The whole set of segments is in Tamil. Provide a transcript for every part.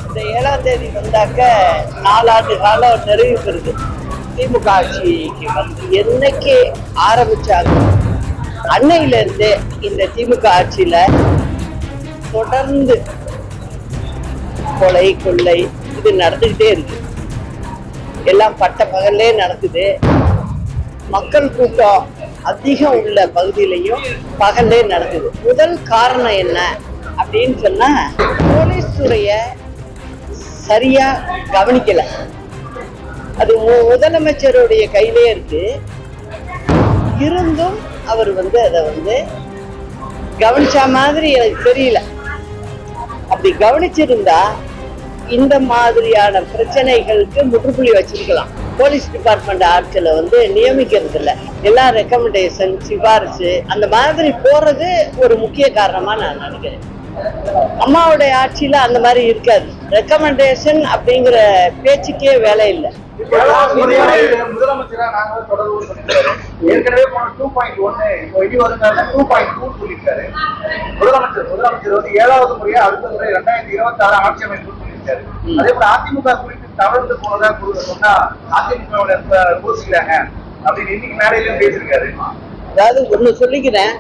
இந்த 7ஆம் தேதி வந்தாக்க 4 ஆண்டு காலம் நிறைவு பெறுது. திமுக ஆட்சிக்கு வந்து என்னைக்கு ஆரம்பிச்சாங்க அன்னையில இருந்தே இந்த திமுக ஆட்சியில தொடர்ந்து கொலை கொள்ளை இது நடந்துகிட்டே இருக்கு. எல்லாம் பட்ட பகல்லே நடக்குது. மக்கள் கூட்டம் அதிகம் உள்ள பகுதியிலையும் பகல்லே நடக்குது. முதல் காரணம் என்ன அப்படின்னு சொன்னா, போலீஸ் துறைய சரியா கவனிக்கல. அது முதலமைச்சருடைய கையிலே இருக்கு. இருந்தும் அவர் அதை கவனிச்ச மாதிரி எனக்கு தெரியல. அப்படி கவனிச்சிருந்தா இந்த மாதிரியான பிரச்சனைகளுக்கு முற்றுப்புள்ளி வச்சிருக்கலாம். போலீஸ் டிபார்ட்மெண்ட் ஆட்களை நியமிக்கிறது இல்லை, எல்லாம் ரெக்கமெண்டேஷன் சிபாரிசு அந்த மாதிரி போறது ஒரு முக்கிய காரணமா நான் நினைக்கிறேன். அம்மாவுடைய ஆட்சியில அந்த மாதிரி இருக்காது. ரெக்கமெண்டேஷன் அப்படிங்கிற பேச்சுக்கே வேலை இல்லை. முதலமைச்சரா நாங்க தொடர்பு ஏற்கனவே 2.1 இப்போ இனி வருங்கால 2.2 சொல்லியிருக்காரு. முதலமைச்சர் 7வது முறையா அடுத்த முறை 2026 ஆட்சி அமைப்பு சொல்லியிருக்காரு. அதே போல அதிமுக குறித்து தவறு போனதா சொன்னா அதிமுக கோசிக்கிறாங்க அப்படின்னு இன்னைக்கு மேடையிலும் பேசியிருக்காரு. அதாவது ஒண்ணு சொல்லிக்கிறேன்,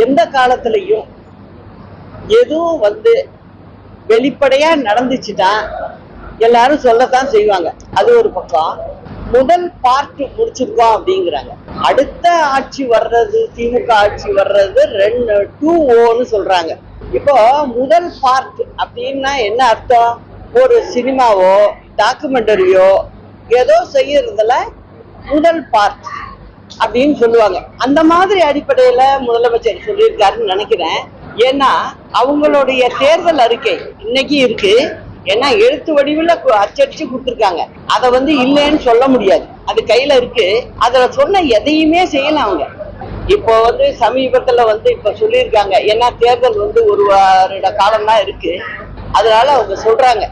எந்த காலத்திலையும் எதுவும் வெளிப்படையா நடந்துச்சுன்னா எல்லாரும் சொல்லத்தான் செய்வாங்க. அது ஒரு பக்கம். முதல் பார்ட் முடிச்சிருக்கோம் அப்படிங்கிறாங்க. அடுத்த ஆட்சி வர்றது, திமுக ஆட்சி வர்றது 2.0ன்னு சொல்றாங்க. இப்போ முதல் பார்ட் அப்படின்னா என்ன அர்த்தம்? ஒரு சினிமாவோ டாக்குமெண்டரியோ ஏதோ செய்யறதுல முதல் பார்ட் அப்படின்னு சொல்லுவாங்க. அந்த மாதிரி அடிப்படையில முதலமைச்சர் சொல்லியிருக்காருன்னு நினைக்கிறேன். ஏன்னா அவங்களுடைய தேர்தல் அறிக்கை இன்னைக்கு இருக்கு. ஏன்னா எழுத்து வடிவில் அச்சடிச்சு கொடுத்துருக்காங்க. அதை இல்லைன்னு சொல்ல முடியாது. அது கையில இருக்கு. அதுல சொன்ன எதையுமே செய்யலாம் அவங்க. இப்போ சமீபத்துல இப்ப சொல்லியிருக்காங்க. ஏன்னா தேர்தல் 1 வருட காலம் தான் இருக்கு. அதனால அவங்க சொல்றாங்க